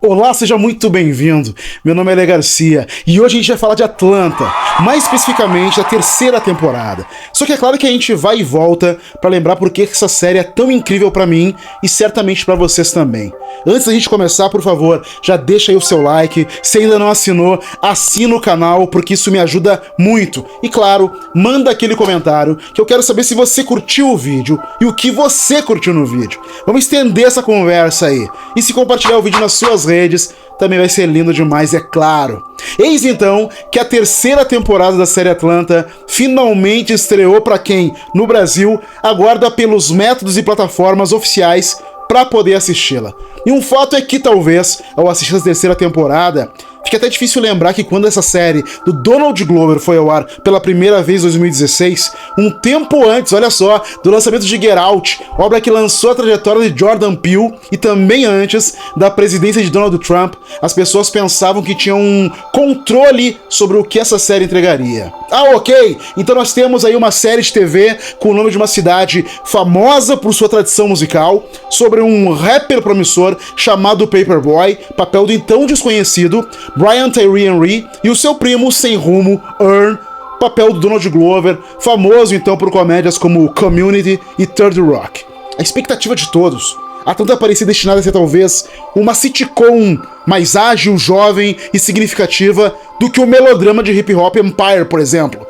Olá, seja muito bem-vindo. Meu nome é Lê Garcia e hoje a gente vai falar de Atlanta, mais especificamente da terceira temporada. Só que é claro que a gente vai e volta pra lembrar por que essa série é tão incrível pra mim e certamente pra vocês também. Antes da gente começar, por favor, já deixa aí o seu like. Se ainda não assinou, assina o canal porque isso me ajuda muito. E claro, manda aquele comentário que eu quero saber se você curtiu o vídeo e o que você curtiu no vídeo. Vamos estender essa conversa aí. E se compartilhar o vídeo nas suas redes, também vai ser lindo demais, é claro. Eis então que a terceira temporada da série Atlanta finalmente estreou para quem, no Brasil, aguarda pelos métodos e plataformas oficiais para poder assisti-la. E um fato é que talvez, ao assistir a terceira temporada, fica até difícil lembrar que quando essa série do Donald Glover foi ao ar pela primeira vez em 2016, um tempo antes, olha só, do lançamento de Get Out, obra que lançou a trajetória de Jordan Peele, e também antes da presidência de Donald Trump, as pessoas pensavam que tinham um controle sobre o que essa série entregaria. Ah, ok, então nós temos aí uma série de TV com o nome de uma cidade famosa por sua tradição musical, sobre um rapper promissor chamado Paperboy, papel do então desconhecido Brian Tyree Henry, e o seu primo sem rumo, Earn, papel do Donald Glover, famoso então por comédias como Community e Third Rock. A expectativa de todos, Atlanta parecia destinada a ser talvez uma sitcom mais ágil, jovem e significativa do que o melodrama de hip hop Empire, por exemplo.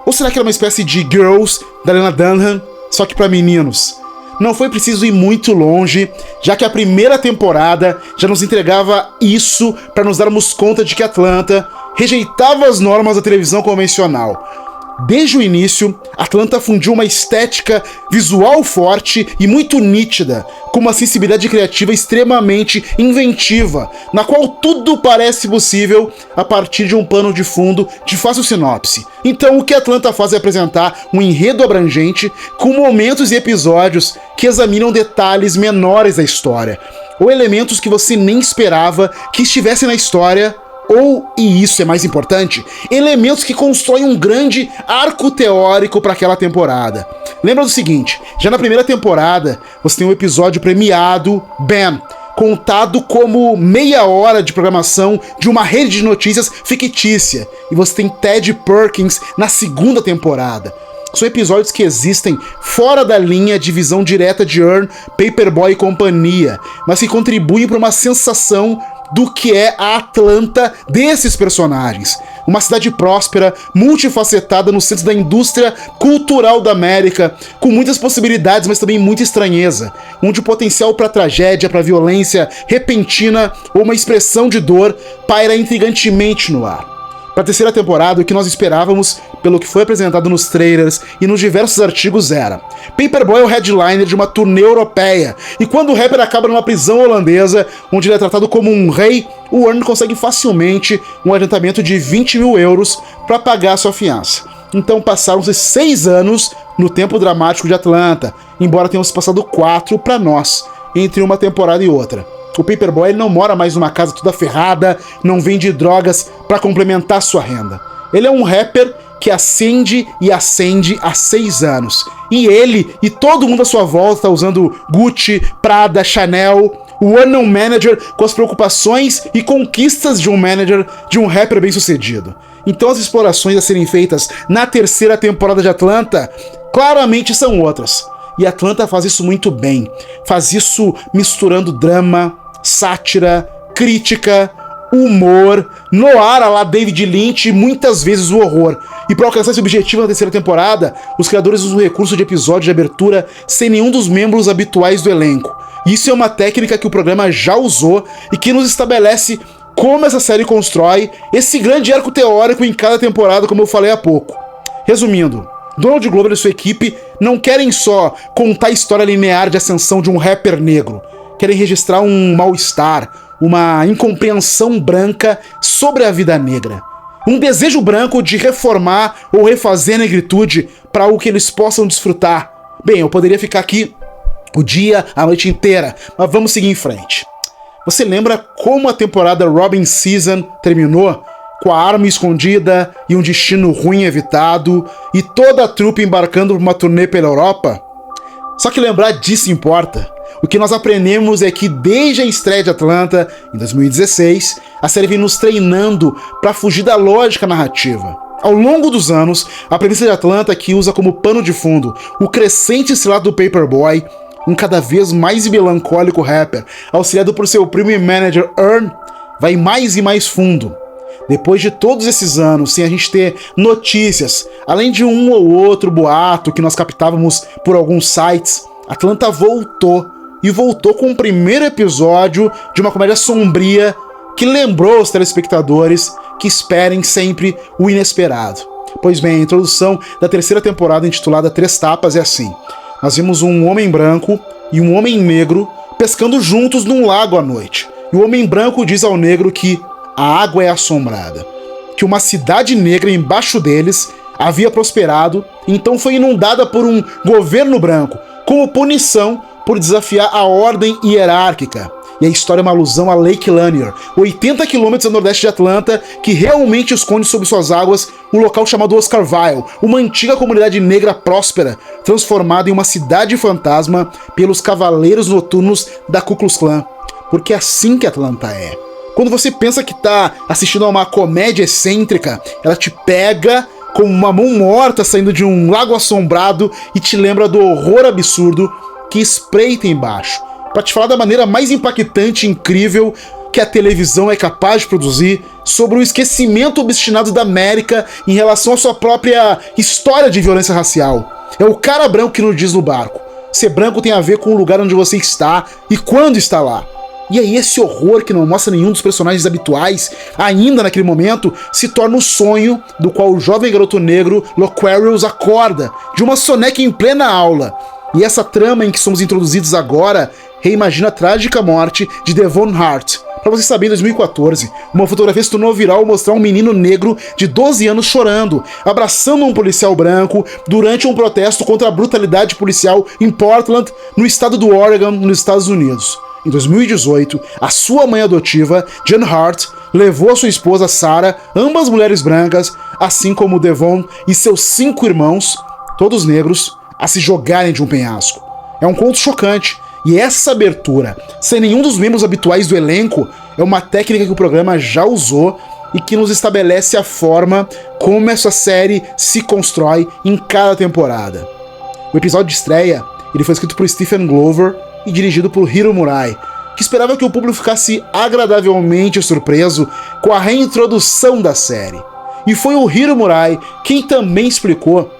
Ou será que era uma espécie de Girls, da Lena Dunham, só que para meninos? Não foi preciso ir muito longe, já que a primeira temporada já nos entregava isso para nos darmos conta de que Atlanta rejeitava as normas da televisão convencional. Desde o início, Atlanta fundiu uma estética visual forte e muito nítida, com uma sensibilidade criativa extremamente inventiva, na qual tudo parece possível a partir de um pano de fundo de fácil sinopse. Então o que Atlanta faz é apresentar um enredo abrangente, com momentos e episódios que examinam detalhes menores da história, ou elementos que você nem esperava que estivessem na história, ou, e isso é mais importante, elementos que constroem um grande arco teórico para aquela temporada. Lembra do seguinte, já na primeira temporada, você tem um episódio premiado, Bam, contado como meia hora de programação de uma rede de notícias fictícia, e você tem Ted Perkins na segunda temporada. São episódios que existem fora da linha de visão direta de Earn, Paperboy e companhia, mas que contribuem para uma sensação do que é a Atlanta desses personagens. Uma cidade próspera, multifacetada no centro da indústria cultural da América, com muitas possibilidades, mas também muita estranheza, onde o potencial para tragédia, para violência repentina ou uma expressão de dor paira intrigantemente no ar. Para a terceira temporada, o que nós esperávamos, pelo que foi apresentado nos trailers e nos diversos artigos, era: Paperboy é o headliner de uma turnê europeia, e quando o rapper acaba numa prisão holandesa, onde ele é tratado como um rei, o Earn consegue facilmente um adiantamento de 20 mil euros para pagar sua fiança. Então passaram-se 6 anos no tempo dramático de Atlanta, embora tenham se passado 4 para nós, entre uma temporada e outra. O Paperboy não mora mais numa casa toda ferrada, não vende drogas para complementar sua renda. Ele é um rapper que acende e acende há 6 anos. E ele e todo mundo à sua volta tá usando Gucci, Prada, Chanel. O Earn é um manager com as preocupações e conquistas de um manager de um rapper bem-sucedido. Então as explorações a serem feitas na terceira temporada de Atlanta claramente são outras. E Atlanta faz isso muito bem. Faz isso misturando drama, sátira, crítica, humor, noir à la David Lynch e muitas vezes o horror. E para alcançar esse objetivo na terceira temporada, os criadores usam o recurso de episódio de abertura sem nenhum dos membros habituais do elenco. Isso é uma técnica que o programa já usou e que nos estabelece como essa série constrói esse grande arco teórico em cada temporada, como eu falei há pouco. Resumindo, Donald Glover e sua equipe não querem só contar a história linear de ascensão de um rapper negro, querem registrar um mal-estar, uma incompreensão branca sobre a vida negra. Um desejo branco de reformar ou refazer a negritude para algo que eles possam desfrutar. Bem, eu poderia ficar aqui o dia, a noite inteira, mas vamos seguir em frente. Você lembra como a temporada Robin Season terminou? Com a arma escondida e um destino ruim evitado, e toda a trupe embarcando por uma turnê pela Europa? Só que lembrar disso importa. O que nós aprendemos é que desde a estreia de Atlanta, em 2016, a série vem nos treinando para fugir da lógica narrativa. Ao longo dos anos, a premissa de Atlanta, que usa como pano de fundo o crescente estrelato do Paperboy, um cada vez mais melancólico rapper, auxiliado por seu primo e manager Earn, vai mais e mais fundo. Depois de todos esses anos, sem a gente ter notícias, além de um ou outro boato que nós captávamos por alguns sites, Atlanta voltou, e voltou com o primeiro episódio de uma comédia sombria que lembrou os telespectadores que esperem sempre o inesperado. Pois bem, a introdução da terceira temporada, intitulada Três Tapas, é assim. Nós vimos um homem branco e um homem negro pescando juntos num lago à noite. E o homem branco diz ao negro que a água é assombrada, que uma cidade negra embaixo deles havia prosperado, e então foi inundada por um governo branco, como punição por desafiar a ordem hierárquica. E a história é uma alusão a Lake Lanier, 80 quilômetros a nordeste de Atlanta, que realmente esconde sob suas águas um local chamado Oscarville, uma antiga comunidade negra próspera, transformada em uma cidade fantasma pelos cavaleiros noturnos da Ku Klux Klan. Porque é assim que Atlanta é. Quando você pensa que tá assistindo a uma comédia excêntrica, ela te pega como uma mão morta saindo de um lago assombrado e te lembra do horror absurdo que espreita embaixo, para te falar da maneira mais impactante e incrível que a televisão é capaz de produzir sobre o esquecimento obstinado da América em relação à sua própria história de violência racial. É o cara branco que nos diz no barco. Ser branco tem a ver com o lugar onde você está e quando está lá. E aí esse horror que não mostra nenhum dos personagens habituais, ainda naquele momento, se torna o sonho do qual o jovem garoto negro Loquarius acorda, de uma soneca em plena aula. E essa trama em que somos introduzidos agora reimagina a trágica morte de Devon Hart. Pra você saber, em 2014, uma fotografia se tornou viral ao mostrar um menino negro de 12 anos chorando, abraçando um policial branco durante um protesto contra a brutalidade policial em Portland, no estado do Oregon, nos Estados Unidos. Em 2018, a sua mãe adotiva, Jen Hart, levou a sua esposa Sarah, ambas mulheres brancas, assim como Devon e seus 5 irmãos, todos negros, a se jogarem de um penhasco. É um conto chocante, e essa abertura, sem nenhum dos membros habituais do elenco, é uma técnica que o programa já usou e que nos estabelece a forma como essa série se constrói em cada temporada. O episódio de estreia, ele foi escrito por Stephen Glover e dirigido por Hiro Murai, que esperava que o público ficasse agradavelmente surpreso com a reintrodução da série. E foi o Hiro Murai quem também explicou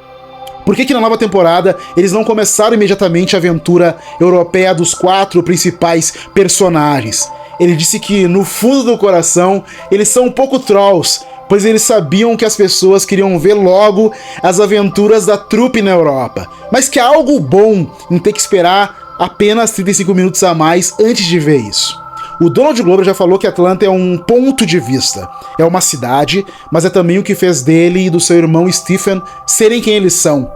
por que na nova temporada eles não começaram imediatamente a aventura europeia dos 4 principais personagens. Ele disse que, no fundo do coração, eles são um pouco trolls, pois eles sabiam que as pessoas queriam ver logo as aventuras da trupe na Europa, mas que há algo bom em ter que esperar apenas 35 minutos a mais antes de ver isso. O Donald Glover já falou que Atlanta é um ponto de vista. É uma cidade, mas é também o que fez dele e do seu irmão Stephen serem quem eles são.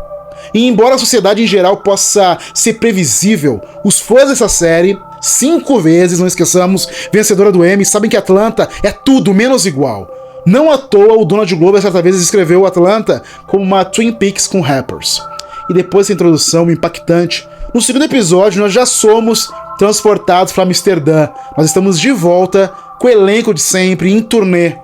E embora a sociedade em geral possa ser previsível, os fãs dessa série, 5 vezes, não esqueçamos, vencedora do Emmy, sabem que Atlanta é tudo menos igual. Não à toa, o Donald Glover certa vez escreveu Atlanta como uma Twin Peaks com rappers. E depois dessa introdução impactante, no segundo episódio nós já somos transportados para Amsterdã. Nós estamos de volta com o elenco de sempre, em turnê.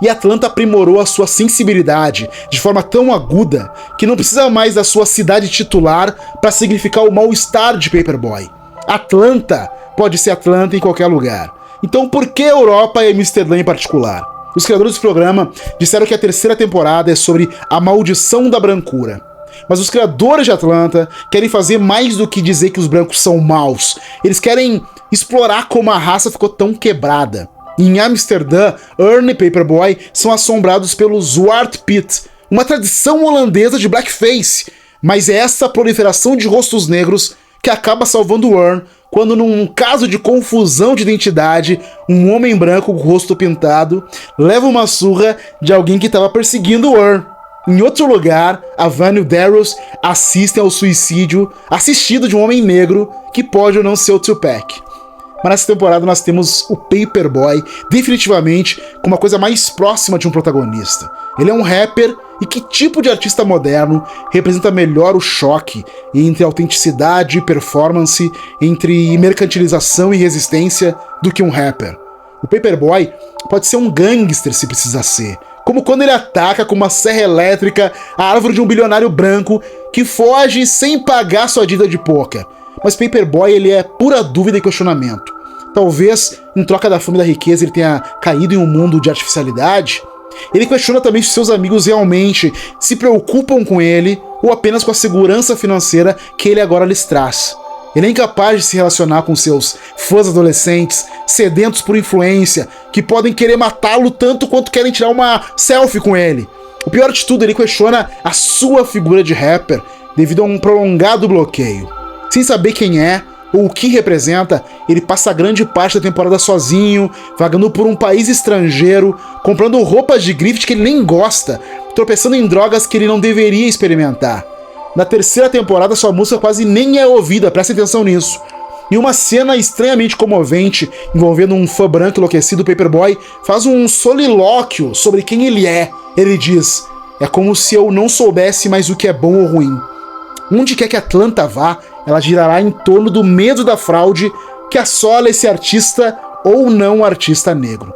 E Atlanta aprimorou a sua sensibilidade de forma tão aguda que não precisa mais da sua cidade titular para significar o mal-estar de Paperboy. Atlanta pode ser Atlanta em qualquer lugar. Então por que Europa e Amsterdã em particular? Os criadores do programa disseram que a terceira temporada é sobre a maldição da brancura. Mas os criadores de Atlanta querem fazer mais do que dizer que os brancos são maus. Eles querem explorar como a raça ficou tão quebrada. Em Amsterdã, Earn e Paperboy são assombrados pelo Zwarte Piet, uma tradição holandesa de blackface. Mas é essa proliferação de rostos negros que acaba salvando Earn quando, num caso de confusão de identidade, um homem branco com o rosto pintado leva uma surra de alguém que estava perseguindo Earn. Em outro lugar, a Van e o Darius assistem ao suicídio assistido de um homem negro que pode ou não ser o Tupac. Mas nessa temporada nós temos o Paperboy definitivamente com uma coisa mais próxima de um protagonista. Ele é um rapper E que tipo de artista moderno representa melhor o choque entre autenticidade e performance, entre mercantilização e resistência, do que um rapper? O Paperboy pode ser um gangster se precisar ser, como quando ele ataca com uma serra elétrica a árvore de um bilionário branco que foge sem pagar sua dívida de poker. Mas Paperboy, ele é pura dúvida e questionamento. Talvez, em troca da fama e da riqueza, ele tenha caído em um mundo de artificialidade. Ele questiona também se seus amigos realmente se preocupam com ele ou apenas com a segurança financeira que ele agora lhes traz. Ele é incapaz de se relacionar com seus fãs adolescentes, sedentos por influência, que podem querer matá-lo tanto quanto querem tirar uma selfie com ele. O pior de tudo, ele questiona a sua figura de rapper devido a um prolongado bloqueio. Sem saber quem é ou o que representa, ele passa grande parte da temporada sozinho, vagando por um país estrangeiro, comprando roupas de grife que ele nem gosta, tropeçando em drogas que ele não deveria experimentar. Na terceira temporada, sua música quase nem é ouvida, presta atenção nisso. Em uma cena estranhamente comovente, envolvendo um fã branco enlouquecido, o Paperboy faz um solilóquio sobre quem ele é. Ele diz: "É como se eu não soubesse mais o que é bom ou ruim. Onde quer que Atlanta vá, ela girará em torno do medo da fraude que assola esse artista ou não artista negro."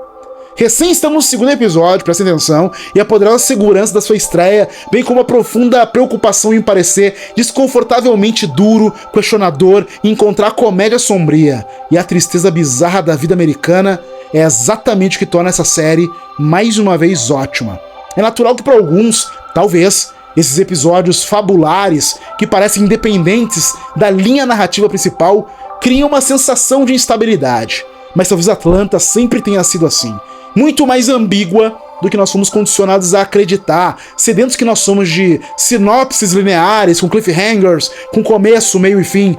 Recém estamos no segundo episódio, presta atenção, e a poderosa segurança da sua estreia, bem como a profunda preocupação em parecer desconfortavelmente duro, questionador e encontrar comédia sombria e a tristeza bizarra da vida americana, é exatamente o que torna essa série mais uma vez ótima. É natural que para alguns, talvez, esses episódios fabulares, que parecem independentes da linha narrativa principal, criem uma sensação de instabilidade. Mas talvez Atlanta sempre tenha sido assim. Muito mais ambígua do que nós fomos condicionados a acreditar, sedentos que nós somos de sinopses lineares, com cliffhangers, com começo, meio e fim.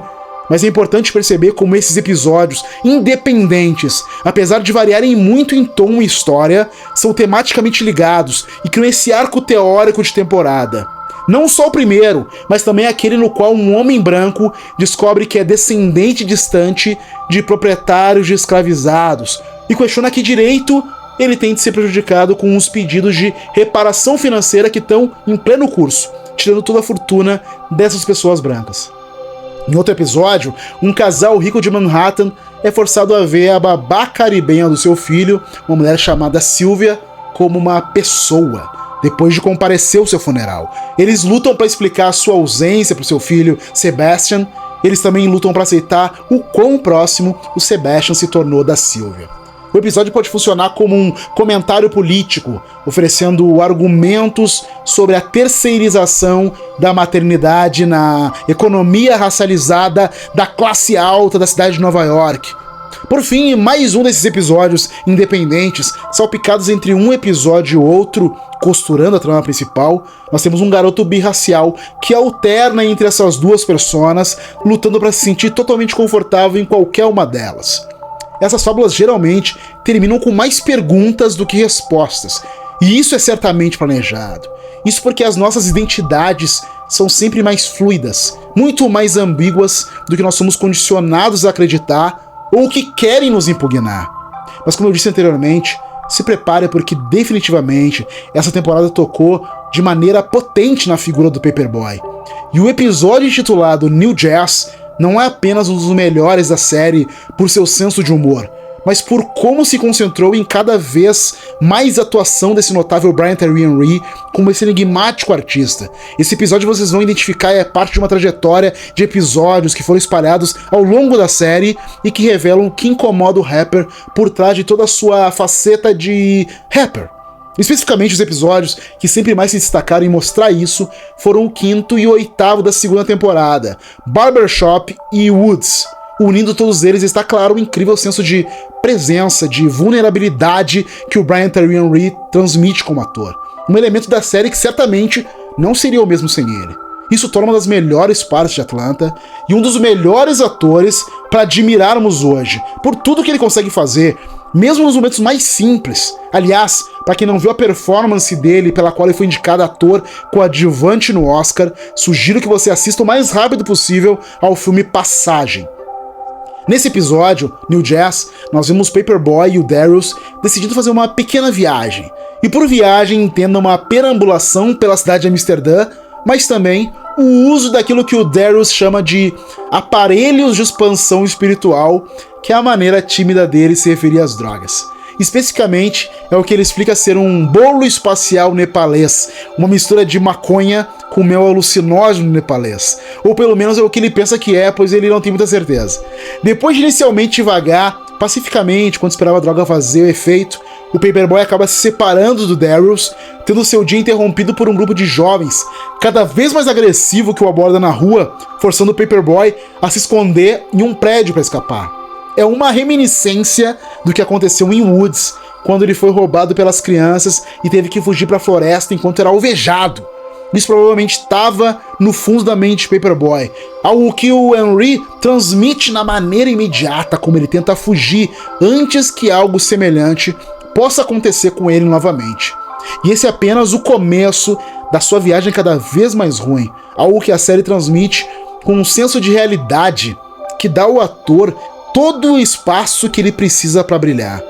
Mas é importante perceber como esses episódios, independentes, apesar de variarem muito em tom e história, são tematicamente ligados e criam esse arco teórico de temporada. Não só o primeiro, mas também aquele no qual um homem branco descobre que é descendente distante de proprietários de escravizados e questiona que direito ele tem de ser prejudicado com os pedidos de reparação financeira que estão em pleno curso, tirando toda a fortuna dessas pessoas brancas. Em outro episódio, um casal rico de Manhattan é forçado a ver a babá caribenha do seu filho, uma mulher chamada Sylvia, como uma pessoa, depois de comparecer ao seu funeral. Eles lutam para explicar a sua ausência para o seu filho, Sebastian. Eles também lutam para aceitar o quão próximo o Sebastian se tornou da Sylvia. O episódio pode funcionar como um comentário político, oferecendo argumentos sobre a terceirização da maternidade na economia racializada da classe alta da cidade de Nova York. Por fim, mais um desses episódios independentes, salpicados entre um episódio e outro, costurando a trama principal, nós temos um garoto birracial que alterna entre essas duas personas, lutando para se sentir totalmente confortável em qualquer uma delas. Essas fábulas geralmente terminam com mais perguntas do que respostas, e isso é certamente planejado. Isso porque as nossas identidades são sempre mais fluidas, muito mais ambíguas do que nós somos condicionados a acreditar ou que querem nos impugnar. Mas como eu disse anteriormente, se prepare porque definitivamente essa temporada tocou de maneira potente na figura do Paperboy. E o episódio intitulado New Jazz não é apenas um dos melhores da série por seu senso de humor, mas por como se concentrou em cada vez mais atuação desse notável Brian Tyree Henry como esse enigmático artista. Esse episódio vocês vão identificar é parte de uma trajetória de episódios que foram espalhados ao longo da série e que revelam o que incomoda o rapper por trás de toda a sua faceta de rapper. Especificamente, os episódios que sempre mais se destacaram em mostrar isso foram o 5º e o 8º da segunda temporada, Barbershop e Woods. Unindo todos eles está, claro, o incrível senso de presença, de vulnerabilidade que o Brian Tyree Henry transmite como ator. Um elemento da série que certamente não seria o mesmo sem ele. Isso torna uma das melhores partes de Atlanta e um dos melhores atores para admirarmos hoje, por tudo que ele consegue fazer, mesmo nos momentos mais simples. Aliás, para quem não viu a performance dele, pela qual ele foi indicado ator coadjuvante no Oscar, sugiro que você assista o mais rápido possível ao filme Passagem. Nesse episódio, New Jazz, nós vemos Paperboy e o Darius decidindo fazer uma pequena viagem. E por viagem entenda uma perambulação pela cidade de Amsterdã, mas também o uso daquilo que o Darius chama de aparelhos de expansão espiritual, que é a maneira tímida dele se referir às drogas. Especificamente, é o que ele explica ser um bolo espacial nepalês, uma mistura de maconha com mel alucinógeno nepalês. Ou pelo menos é o que ele pensa que é, pois ele não tem muita certeza. Depois de inicialmente vagar pacificamente quando esperava a droga fazer o efeito, o Paperboy acaba se separando do Darius, tendo seu dia interrompido por um grupo de jovens cada vez mais agressivo que o aborda na rua, forçando o Paperboy a se esconder em um prédio para escapar. É uma reminiscência do que aconteceu em Woods, quando ele foi roubado pelas crianças e teve que fugir para a floresta enquanto era alvejado. Isso provavelmente estava no fundo da mente de Paperboy, algo que o Henry transmite na maneira imediata como ele tenta fugir antes que algo semelhante possa acontecer com ele novamente. E esse é apenas o começo da sua viagem cada vez mais ruim, algo que a série transmite com um senso de realidade que dá ao ator todo o espaço que ele precisa para brilhar,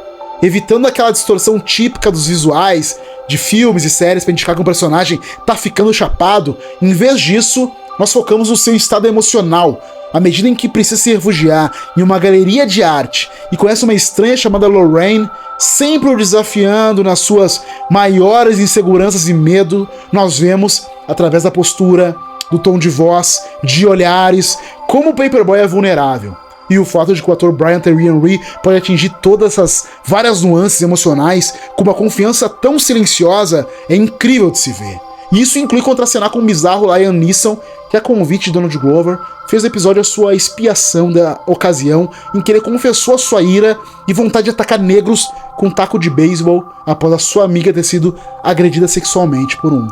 evitando aquela distorção típica dos visuais de filmes e séries para indicar que um personagem tá ficando chapado. Em vez disso, nós focamos no seu estado emocional, à medida em que precisa se refugiar em uma galeria de arte e conhece uma estranha chamada Lorraine, sempre o desafiando nas suas maiores inseguranças e medo. Nós vemos, através da postura, do tom de voz, de olhares, como o Paperboy é vulnerável. E o fato de que o ator Brian Tyree Henry pode atingir todas essas várias nuances emocionais com uma confiança tão silenciosa é incrível de se ver. E isso inclui contracenar com o bizarro Liam Neeson, que a convite de Donald Glover fez o episódio a sua expiação da ocasião em que ele confessou a sua ira e vontade de atacar negros com um taco de beisebol após a sua amiga ter sido agredida sexualmente por um.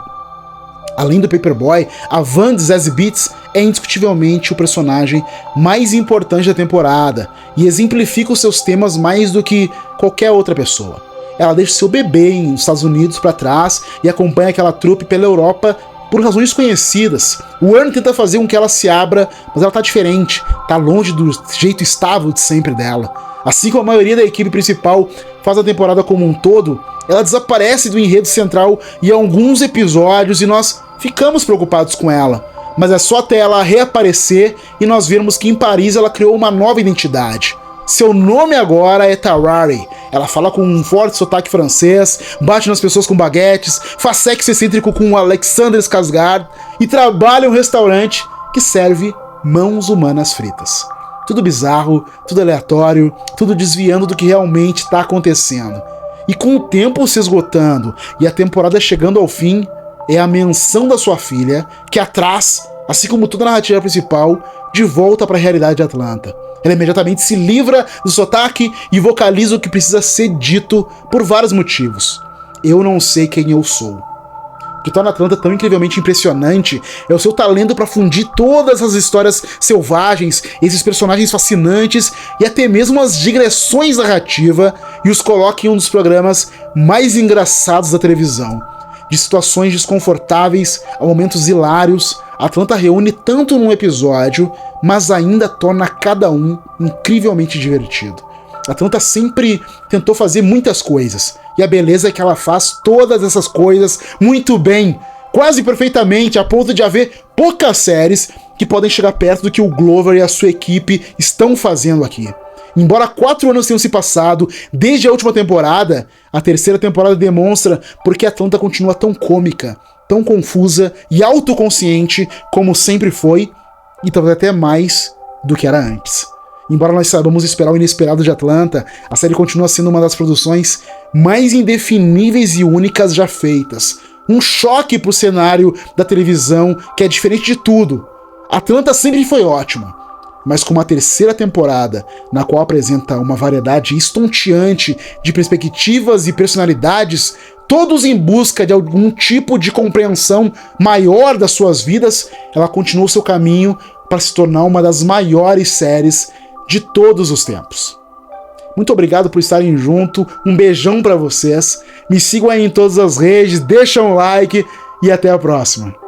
Além do Paperboy, a Van de Zazie Beetz é indiscutivelmente o personagem mais importante da temporada e exemplifica os seus temas mais do que qualquer outra pessoa. Ela deixa seu bebê nos Estados Unidos para trás e acompanha aquela trupe pela Europa por razões conhecidas. O Ernie tenta fazer com que ela se abra, mas ela tá diferente, tá longe do jeito estável de sempre dela. Assim como a maioria da equipe principal faz a temporada como um todo, ela desaparece do enredo central em alguns episódios e nós ficamos preocupados com ela. Mas é só até ela reaparecer e nós vermos que em Paris ela criou uma nova identidade. Seu nome agora é Tarari. Ela fala com um forte sotaque francês, bate nas pessoas com baguetes, faz sexo excêntrico com o Alexander Skarsgård e trabalha em um restaurante que serve mãos humanas fritas. Tudo bizarro, tudo aleatório, tudo desviando do que realmente está acontecendo. E com o tempo se esgotando e a temporada chegando ao fim, é a menção da sua filha que a traz, assim como toda a narrativa principal, de volta para a realidade de Atlanta. Ela imediatamente se livra do sotaque e vocaliza o que precisa ser dito por vários motivos. Eu não sei quem eu sou. O que torna Atlanta tão incrivelmente impressionante é o seu talento para fundir todas as histórias selvagens, esses personagens fascinantes e até mesmo as digressões narrativas, e os coloca em um dos programas mais engraçados da televisão. De situações desconfortáveis a momentos hilários, Atlanta reúne tanto num episódio, mas ainda torna cada um incrivelmente divertido. Atlanta sempre tentou fazer muitas coisas, e a beleza é que ela faz todas essas coisas muito bem, quase perfeitamente, a ponto de haver poucas séries que podem chegar perto do que o Glover e a sua equipe estão fazendo aqui. Embora 4 anos tenham se passado desde a última temporada, a terceira temporada demonstra porque Atlanta continua tão cômica, tão confusa e autoconsciente como sempre foi, e talvez até mais do que era antes. Embora nós saibamos esperar o inesperado de Atlanta, a série continua sendo uma das produções mais indefiníveis e únicas já feitas. Um choque pro cenário da televisão que é diferente de tudo. Atlanta sempre foi ótima, mas com uma terceira temporada, na qual apresenta uma variedade estonteante de perspectivas e personalidades, todos em busca de algum tipo de compreensão maior das suas vidas, ela continuou seu caminho para se tornar uma das maiores séries de todos os tempos. Muito obrigado por estarem junto, um beijão para vocês, me sigam aí em todas as redes, deixam um like e até a próxima.